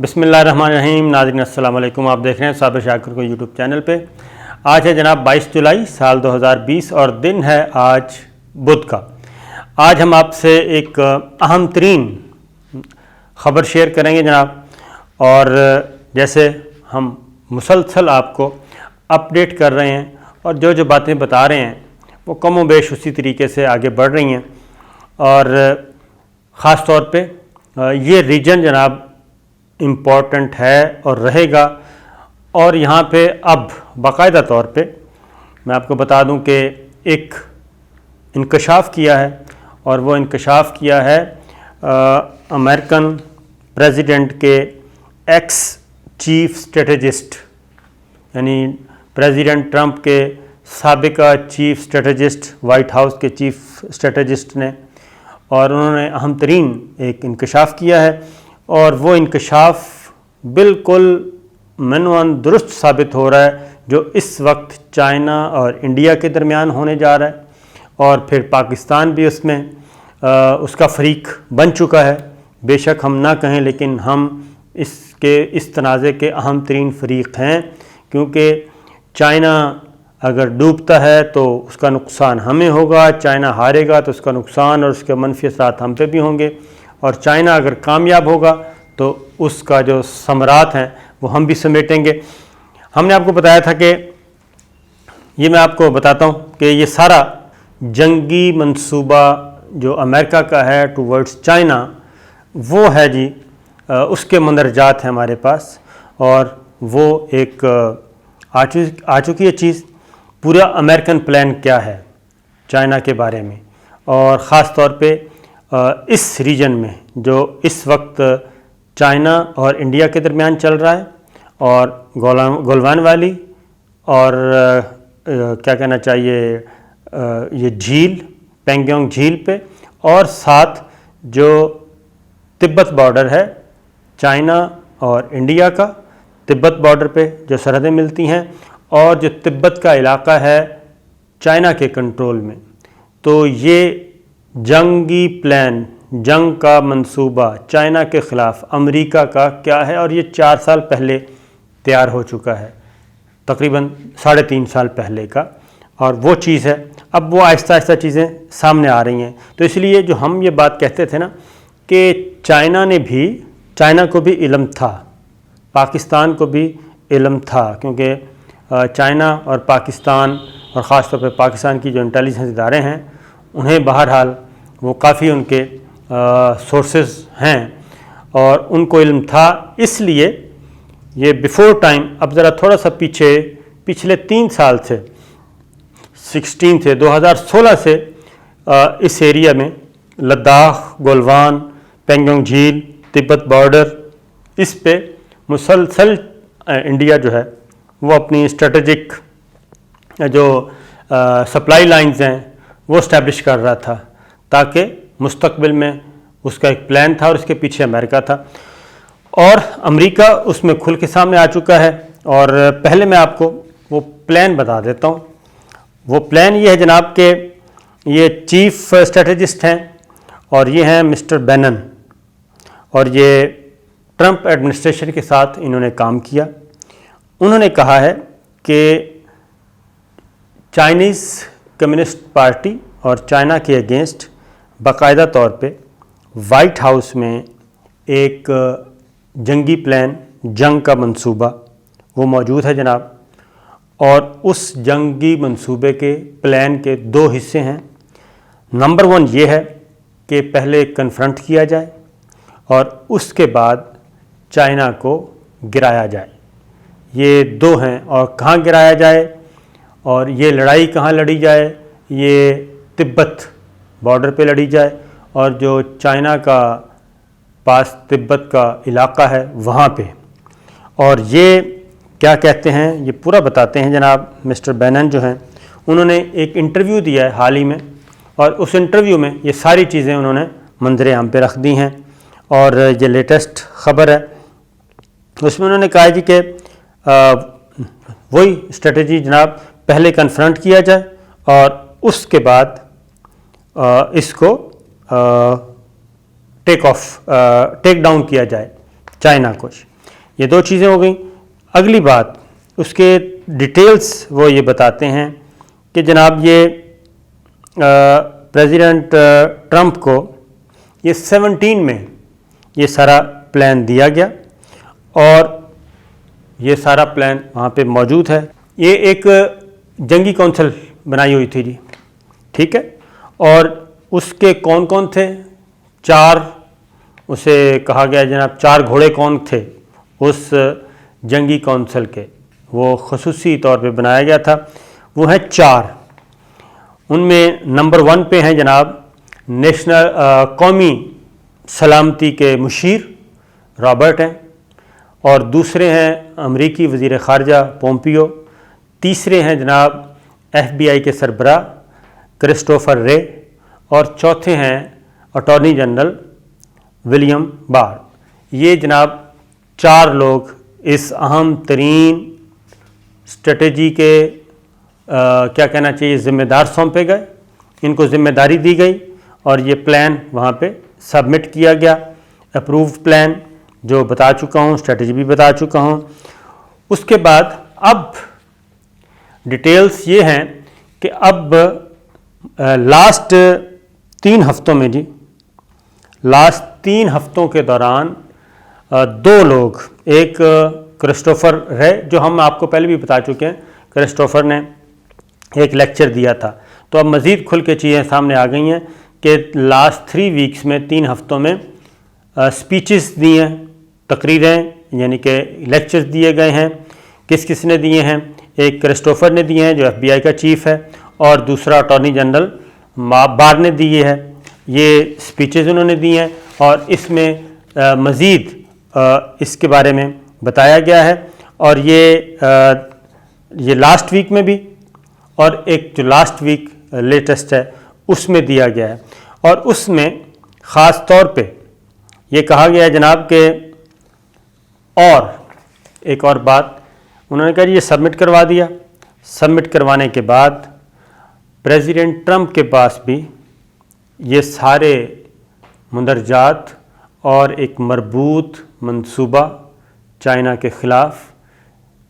بسم اللہ الرحمن الرحیم. ناظرین السلام علیکم. آپ دیکھ رہے ہیں صابر شاکر کو یوٹیوب چینل پہ. آج ہے جناب 22 جولائی سال 2020 اور دن ہے آج بدھ کا. آج ہم آپ سے ایک اہم ترین خبر شیئر کریں گے جناب, اور جیسے ہم مسلسل آپ کو اپڈیٹ کر رہے ہیں اور جو باتیں بتا رہے ہیں وہ کم و بیش اسی طریقے سے آگے بڑھ رہی ہیں. اور خاص طور پہ یہ ریجن جناب امپورٹنٹ ہے اور رہے گا. اور یہاں پہ اب باقاعدہ طور پہ میں آپ کو بتا دوں کہ ایک انکشاف کیا ہے, اور وہ انکشاف کیا ہے امریکن پریزیڈنٹ کے ایکس چیف اسٹریٹجسٹ, یعنی پریزیڈنٹ ٹرمپ کے سابقہ چیف اسٹریٹجسٹ, وائٹ ہاؤس کے چیف اسٹریٹجسٹ نے, اور انہوں نے اہم ترین ایک انکشاف کیا ہے. اور وہ انکشاف بالکل منوان درست ثابت ہو رہا ہے جو اس وقت چائنا اور انڈیا کے درمیان ہونے جا رہا ہے, اور پھر پاکستان بھی اس میں اس کا فریق بن چکا ہے. بے شک ہم نہ کہیں لیکن ہم اس تنازع کے اہم ترین فریق ہیں, کیونکہ چائنا اگر ڈوبتا ہے تو اس کا نقصان ہمیں ہوگا, چائنا ہارے گا تو اس کا نقصان اور اس کے منفی اثرات ہم پہ بھی ہوں گے, اور چائنا اگر کامیاب ہوگا تو اس کا جو ثمرات ہیں وہ ہم بھی سمیٹیں گے. ہم نے آپ کو بتایا تھا کہ یہ میں آپ کو بتاتا ہوں کہ یہ سارا جنگی منصوبہ جو امریکہ کا ہے ٹوورڈز چائنا, وہ ہے جی اس کے مندرجات ہیں ہمارے پاس, اور وہ ایک آ چکی ہے چیز. پورا امریکن پلان کیا ہے چائنا کے بارے میں, اور خاص طور پہ اس ریجن میں جو اس وقت چائنا اور انڈیا کے درمیان چل رہا ہے, اور گولوان ویلی اور کیا کہنا چاہیے یہ جھیل پینگونگ جھیل پہ, اور ساتھ جو تبت بارڈر ہے چائنا اور انڈیا کا, تبت بارڈر پہ جو سرحدیں ملتی ہیں, اور جو تبت کا علاقہ ہے چائنا کے کنٹرول میں. تو یہ جنگی پلان, جنگ کا منصوبہ چائنا کے خلاف امریکہ کا کیا ہے, اور یہ 4 سال پہلے تیار ہو چکا ہے, تقریباً 3.5 سال پہلے کا, اور وہ چیز ہے. اب وہ آہستہ آہستہ چیزیں سامنے آ رہی ہیں. تو اس لیے جو ہم یہ بات کہتے تھے نا کہ چائنا کو بھی علم تھا, پاکستان کو بھی علم تھا, کیونکہ چائنا اور پاکستان اور خاص طور پہ پاکستان کی جو انٹیلیجنس ادارے ہیں انہیں بہرحال وہ کافی ان کے سورسز ہیں, اور ان کو علم تھا. اس لیے یہ بیفور ٹائم, اب ذرا تھوڑا سا پچھلے 3 سال سے 2016 سے اس ایریا میں لداخ, گولوان, پینگونگ جھیل, تبت بارڈر, اس پہ مسلسل انڈیا جو ہے وہ اپنی اسٹریٹجک جو سپلائی لائنز ہیں وہ اسٹیبلش کر رہا تھا, تاکہ مستقبل میں اس کا ایک پلان تھا اور اس کے پیچھے امریکہ تھا, اور امریکہ اس میں کھل کے سامنے آ چکا ہے. اور پہلے میں آپ کو وہ پلان بتا دیتا ہوں. وہ پلان یہ ہے جناب کہ یہ چیف اسٹریٹجسٹ ہیں, اور یہ ہیں مسٹر بینن, اور یہ ٹرمپ ایڈمنسٹریشن کے ساتھ انہوں نے کام کیا. انہوں نے کہا ہے کہ چائنیز کمیونسٹ پارٹی اور چائنا کے اگینسٹ باقاعدہ طور پہ وائٹ ہاؤس میں ایک جنگی پلان, جنگ کا منصوبہ وہ موجود ہے جناب. اور اس جنگی منصوبے کے پلان کے 2 حصے ہیں. نمبر 1 یہ ہے کہ پہلے کنفرنٹ کیا جائے اور اس کے بعد چائنا کو گرایا جائے. یہ 2 ہیں. اور کہاں گرایا جائے اور یہ لڑائی کہاں لڑی جائے, یہ تبت بارڈر پہ لڑی جائے, اور جو چائنا کا پاس تبت کا علاقہ ہے وہاں پہ. اور یہ کیا کہتے ہیں یہ پورا بتاتے ہیں جناب. مسٹر بینن جو ہیں انہوں نے ایک انٹرویو دیا ہے حال ہی میں, اور اس انٹرویو میں یہ ساری چیزیں انہوں نے منظر عام پہ رکھ دی ہیں, اور یہ لیٹسٹ خبر ہے. اس میں انہوں نے کہا جی کہ وہی اسٹریٹجی جناب, پہلے کنفرنٹ کیا جائے اور اس کے بعد اس کو ٹیک ڈاؤن کیا جائے چائنا کو. یہ دو چیزیں ہو گئیں. اگلی بات اس کے ڈیٹیلز وہ یہ بتاتے ہیں کہ جناب یہ پریزیڈنٹ ٹرمپ کو یہ 17 میں یہ سارا پلان دیا گیا اور یہ سارا پلان وہاں پہ موجود ہے. یہ ایک جنگی کونسل بنائی ہوئی تھی جی, ٹھیک ہے, اور اس کے کون کون تھے؟ 4 اسے کہا گیا جناب 4 گھوڑے کون تھے اس جنگی کونسل کے, وہ خصوصی طور پہ بنایا گیا تھا. وہ ہیں 4. ان میں نمبر 1 پہ ہیں جناب نیشنل قومی سلامتی کے مشیر رابرٹ ہیں, اور دوسرے ہیں امریکی وزیر خارجہ پومپیو, تیسرے ہیں جناب FBI کے سربراہ کرسٹوفر رے, اور چوتھے ہیں اٹارنی جنرل ولیم بار. یہ جناب 4 لوگ اس اہم ترین اسٹریٹجی کے کیا کہنا چاہیے ذمہ دار سونپے گئے, ان کو ذمہ داری دی گئی اور یہ پلان وہاں پہ سبمٹ کیا گیا, اپروو پلان جو بتا چکا ہوں, اسٹریٹجی بھی بتا چکا ہوں. اس کے بعد اب ڈیٹیلز یہ ہیں کہ اب لاسٹ 3 ہفتوں میں جی, لاسٹ 3 ہفتوں کے دوران 2 لوگ, ایک کرسٹوفر رے جو ہم آپ کو پہلے بھی بتا چکے ہیں, کرسٹوفر نے ایک لیکچر دیا تھا, تو اب مزید کھل کے چیزیں سامنے آ گئی ہیں کہ لاسٹ 3 ویکس میں 3 ہفتوں میں سپیچز دی ہیں, تقریریں یعنی کہ لیکچرز دیے گئے ہیں. کس کس نے دیے ہیں؟ ایک کرسٹوفر نے دیے ہیں جو FBI کا چیف ہے, اور دوسرا اٹارنی جنرل بار نے دیے ہے. یہ سپیچز انہوں نے دی ہیں اور اس میں مزید اس کے بارے میں بتایا گیا ہے. اور یہ لاسٹ ویک میں بھی, اور ایک جو لاسٹ ویک لیٹسٹ ہے اس میں دیا گیا ہے. اور اس میں خاص طور پہ یہ کہا گیا ہے جناب کہ اور ایک اور بات انہوں نے کہا یہ سبمٹ کروا دیا. سبمٹ کروانے کے بعد پریزیڈنٹ ٹرمپ کے پاس بھی یہ سارے مندرجات اور ایک مربوط منصوبہ چائنا کے خلاف,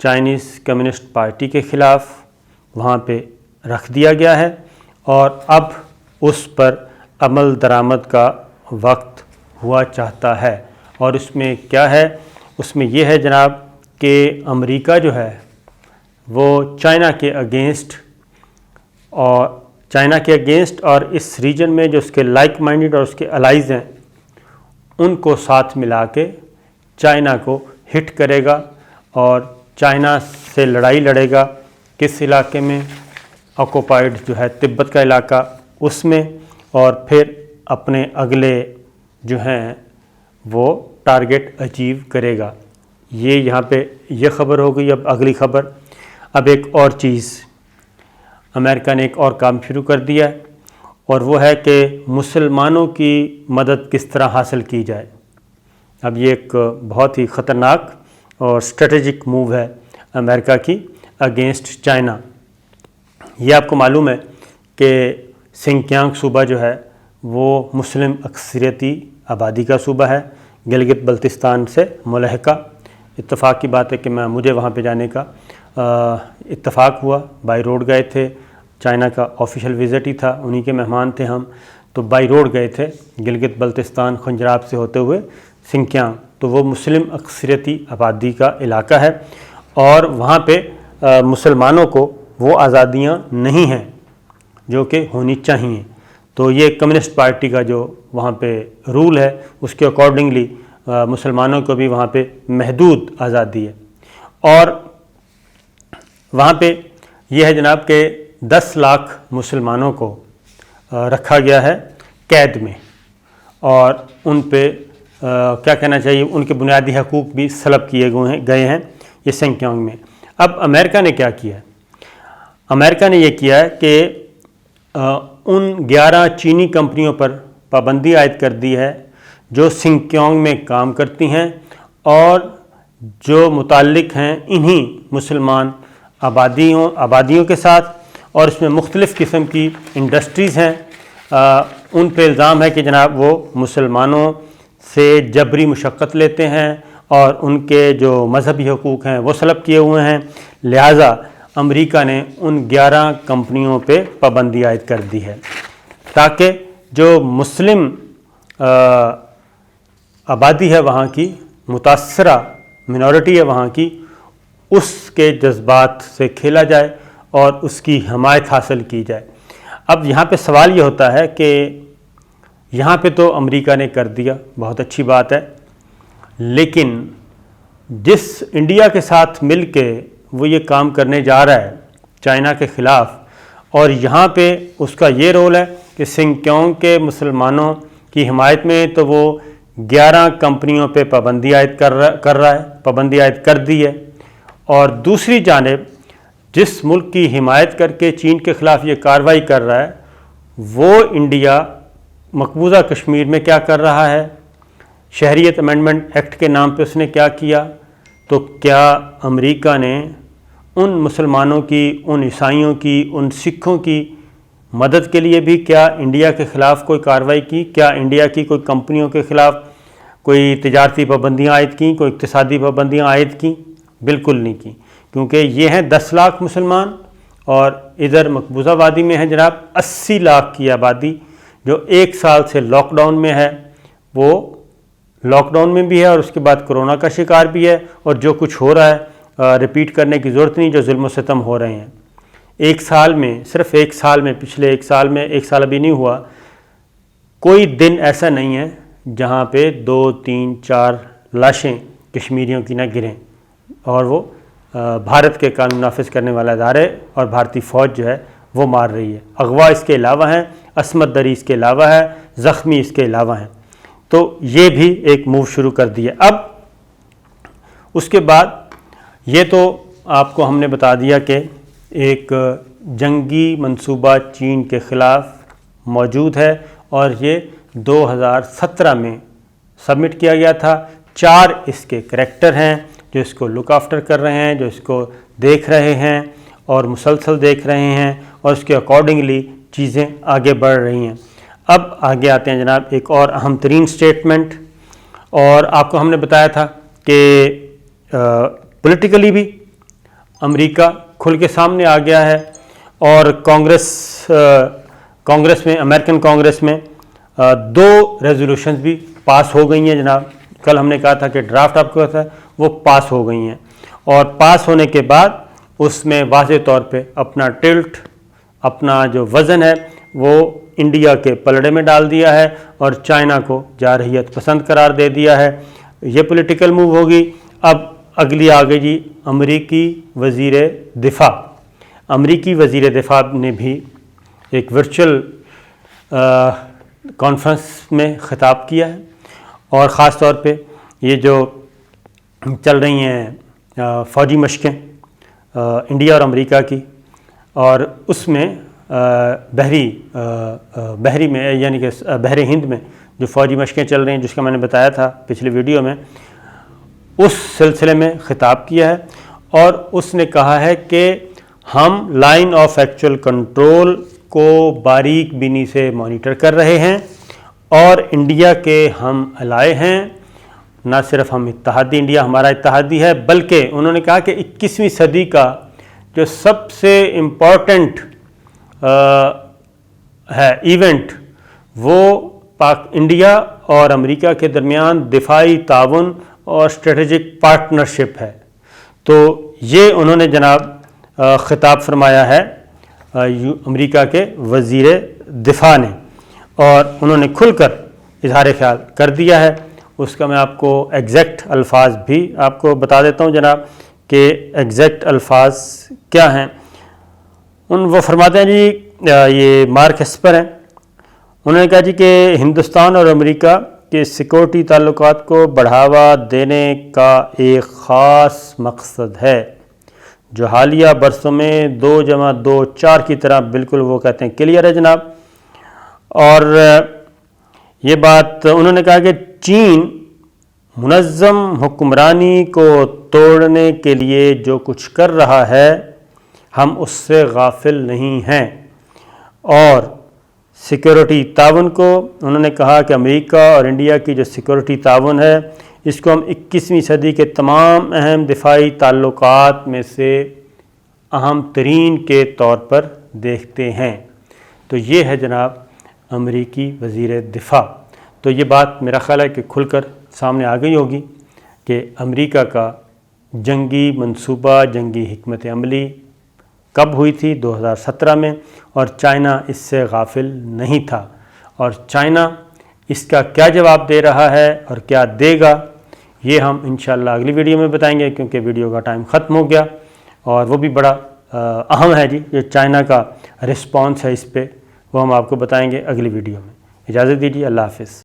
چائنیز کمیونسٹ پارٹی کے خلاف وہاں پہ رکھ دیا گیا ہے, اور اب اس پر عمل درآمد کا وقت ہوا چاہتا ہے. اور اس میں کیا ہے؟ اس میں یہ ہے جناب کہ امریکہ جو ہے وہ چائنا کے اگینسٹ اور اس ریجن میں جو اس کے لائک مائنڈڈ اور اس کے الائز ہیں ان کو ساتھ ملا کے چائنا کو ہٹ کرے گا, اور چائنا سے لڑائی لڑے گا. کس علاقے میں؟ آکوپائڈ جو ہے تبت کا علاقہ اس میں, اور پھر اپنے اگلے جو ہیں وہ ٹارگٹ اچیو کرے گا. یہ یہاں پہ یہ خبر ہو گئی. اب اگلی خبر, اب ایک اور چیز امریکہ نے ایک اور کام شروع کر دیا ہے, اور وہ ہے کہ مسلمانوں کی مدد کس طرح حاصل کی جائے. اب یہ ایک بہت ہی خطرناک اور اسٹریٹجک موو ہے امریکہ کی اگینسٹ چائنا. یہ آپ کو معلوم ہے کہ سنکیانگ صوبہ جو ہے وہ مسلم اکثریتی آبادی کا صوبہ ہے, گلگت بلتستان سے ملحقہ. اتفاق کی بات ہے کہ مجھے وہاں پہ جانے کا اتفاق ہوا, بائی روڈ گئے تھے, چائنا کا آفیشیل وزٹ ہی تھا, انہی کے مہمان تھے ہم, تو بائی روڈ گئے تھے گلگت بلتستان خنجراب سے ہوتے ہوئے سنکیانگ. تو وہ مسلم اکثریتی آبادی کا علاقہ ہے, اور وہاں پہ مسلمانوں کو وہ آزادیاں نہیں ہیں جو کہ ہونی چاہیے. تو یہ کمیونسٹ پارٹی کا جو وہاں پہ رول ہے اس کے اکارڈنگلی مسلمانوں کو بھی وہاں پہ محدود آزادی ہے. اور وہاں پہ یہ ہے جناب کہ 10 لاکھ مسلمانوں کو رکھا گیا ہے قید میں, اور ان پہ کیا کہنا چاہیے ان کے بنیادی حقوق بھی سلب کیے گئے ہیں یہ سنکیانگ میں. اب امریکہ نے کیا کیا ہے؟ امریکہ نے یہ کیا ہے کہ ان 11 چینی کمپنیوں پر پابندی عائد کر دی ہے جو سنکیانگ میں کام کرتی ہیں اور جو متعلق ہیں انہی مسلمان آبادیوں کے ساتھ, اور اس میں مختلف قسم کی انڈسٹریز ہیں. ان پہ الزام ہے کہ جناب وہ مسلمانوں سے جبری مشقت لیتے ہیں اور ان کے جو مذہبی حقوق ہیں وہ سلب کیے ہوئے ہیں، لہٰذا امریکہ نے ان 11 کمپنیوں پہ پابندی عائد کر دی ہے تاکہ جو مسلم آبادی ہے وہاں کی، متاثرہ منورٹی ہے وہاں کی، اس کے جذبات سے کھیلا جائے اور اس کی حمایت حاصل کی جائے۔ اب یہاں پہ سوال یہ ہوتا ہے کہ یہاں پہ تو امریکہ نے کر دیا، بہت اچھی بات ہے، لیکن جس انڈیا کے ساتھ مل کے وہ یہ کام کرنے جا رہا ہے چائنا کے خلاف، اور یہاں پہ اس کا یہ رول ہے کہ سنکیونگ کے مسلمانوں کی حمایت میں تو وہ 11 کمپنیوں پہ پابندی عائد کر رہا ہے، پابندی عائد کر دی ہے، اور دوسری جانب جس ملک کی حمایت کر کے چین کے خلاف یہ کارروائی کر رہا ہے وہ انڈیا مقبوضہ کشمیر میں کیا کر رہا ہے، شہریت امینڈمنٹ ایکٹ کے نام پہ اس نے کیا کیا۔ تو کیا امریکہ نے ان مسلمانوں کی، ان عیسائیوں کی، ان سکھوں کی مدد کے لیے بھی کیا انڈیا کے خلاف کوئی کارروائی کی؟ کیا انڈیا کی کوئی کمپنیوں کے خلاف کوئی تجارتی پابندیاں عائد کیں، کوئی اقتصادی پابندیاں عائد کیں؟ بالکل نہیں کی، کیونکہ یہ ہیں 10 لاکھ مسلمان، اور ادھر مقبوضہ وادی میں ہے جناب 80 لاکھ کی آبادی جو 1 سال سے لاک ڈاؤن میں ہے، وہ لاک ڈاؤن میں بھی ہے اور اس کے بعد کرونا کا شکار بھی ہے، اور جو کچھ ہو رہا ہے ریپیٹ کرنے کی ضرورت نہیں، جو ظلم و ستم ہو رہے ہیں 1 سال میں، صرف 1 سال میں، پچھلے 1 سال میں، 1 سال ابھی نہیں ہوا، کوئی دن ایسا نہیں ہے جہاں پہ 2 3 4 لاشیں کشمیریوں کی نہ گریں، اور وہ بھارت کے قانون نافذ کرنے والا ادارے اور بھارتی فوج جو ہے وہ مار رہی ہے۔ اغوا اس کے علاوہ ہیں، عصمت دری اس کے علاوہ ہے، زخمی اس کے علاوہ ہیں، تو یہ بھی ایک موو شروع کر دیا۔ اب اس کے بعد یہ تو آپ کو ہم نے بتا دیا کہ ایک جنگی منصوبہ چین کے خلاف موجود ہے، اور یہ 2017 میں سبمٹ کیا گیا تھا۔ 4 اس کے کریکٹر ہیں جو اس کو لک آفٹر کر رہے ہیں، جو اس کو دیکھ رہے ہیں اور مسلسل دیکھ رہے ہیں، اور اس کے اکارڈنگلی چیزیں آگے بڑھ رہی ہیں۔ اب آگے آتے ہیں جناب ایک اور اہم ترین سٹیٹمنٹ، اور آپ کو ہم نے بتایا تھا کہ پولیٹیکلی بھی امریکہ کھل کے سامنے آ گیا ہے، اور کانگریس میں، امریکن کانگریس میں 2 ریزولوشنز بھی پاس ہو گئی ہیں جناب۔ کل ہم نے کہا تھا کہ ڈرافٹ آپ کو تھا وہ پاس ہو گئی ہیں، اور پاس ہونے کے بعد اس میں واضح طور پہ اپنا ٹلٹ، اپنا جو وزن ہے وہ انڈیا کے پلڑے میں ڈال دیا ہے، اور چائنا کو جارحیت پسند قرار دے دیا ہے۔ یہ پولیٹیکل موو ہوگی۔ اب اگلی آگے جی امریکی وزیر دفاع، امریکی وزیر دفاع نے بھی ایک ورچوئل کانفرنس میں خطاب کیا ہے، اور خاص طور پہ یہ جو چل رہی ہیں فوجی مشقیں انڈیا اور امریکہ کی، اور اس میں بحری میں، یعنی کہ بحر ہند میں جو فوجی مشقیں چل رہی ہیں، جس کا میں نے بتایا تھا پچھلے ویڈیو میں، اس سلسلے میں خطاب کیا ہے، اور اس نے کہا ہے کہ ہم لائن آف ایکچوئل کنٹرول کو باریک بینی سے مانیٹر کر رہے ہیں، اور انڈیا کے ہم الائے ہیں، نہ صرف ہم اتحادی، انڈیا ہمارا اتحادی ہے، بلکہ انہوں نے کہا کہ 21ویں صدی کا جو سب سے امپورٹنٹ ہے ایونٹ وہ انڈیا اور امریکہ کے درمیان دفاعی تعاون اور اسٹریٹجک پارٹنرشپ ہے۔ تو یہ انہوں نے جناب خطاب فرمایا ہے امریکہ کے وزیر دفاع نے، اور انہوں نے کھل کر اظہار خیال کر دیا ہے۔ اس کا میں آپ کو ایگزیکٹ الفاظ بھی آپ کو بتا دیتا ہوں جناب کہ ایگزیکٹ الفاظ کیا ہیں۔ وہ فرماتے ہیں جی، یہ مارک ایسپر ہیں، انہوں نے کہا جی کہ ہندوستان اور امریکہ کے سیکورٹی تعلقات کو بڑھاوا دینے کا ایک خاص مقصد ہے، جو حالیہ برسوں میں 2+2 4 کی طرح بالکل وہ کہتے ہیں کلیئر ہے جناب۔ اور یہ بات انہوں نے کہا کہ چین منظم حکمرانی کو توڑنے کے لیے جو کچھ کر رہا ہے ہم اس سے غافل نہیں ہیں، اور سیکورٹی تعاون کو انہوں نے کہا کہ امریکہ اور انڈیا کی جو سیکورٹی تعاون ہے اس کو ہم 21ویں صدی کے تمام اہم دفاعی تعلقات میں سے اہم ترین کے طور پر دیکھتے ہیں۔ تو یہ ہے جناب امریکی وزیر دفاع۔ تو یہ بات میرا خیال ہے کہ کھل کر سامنے آ گئی ہوگی کہ امریکہ کا جنگی منصوبہ، جنگی حکمت عملی کب ہوئی تھی؟ 2017 میں، اور چائنا اس سے غافل نہیں تھا، اور چائنا اس کا کیا جواب دے رہا ہے اور کیا دے گا، یہ ہم انشاءاللہ اگلی ویڈیو میں بتائیں گے، کیونکہ ویڈیو کا ٹائم ختم ہو گیا، اور وہ بھی بڑا اہم ہے جی، یہ چائنا کا رسپانس ہے اس پہ، وہ ہم آپ کو بتائیں گے اگلی ویڈیو میں۔ اجازت دیجیے، اللہ حافظ۔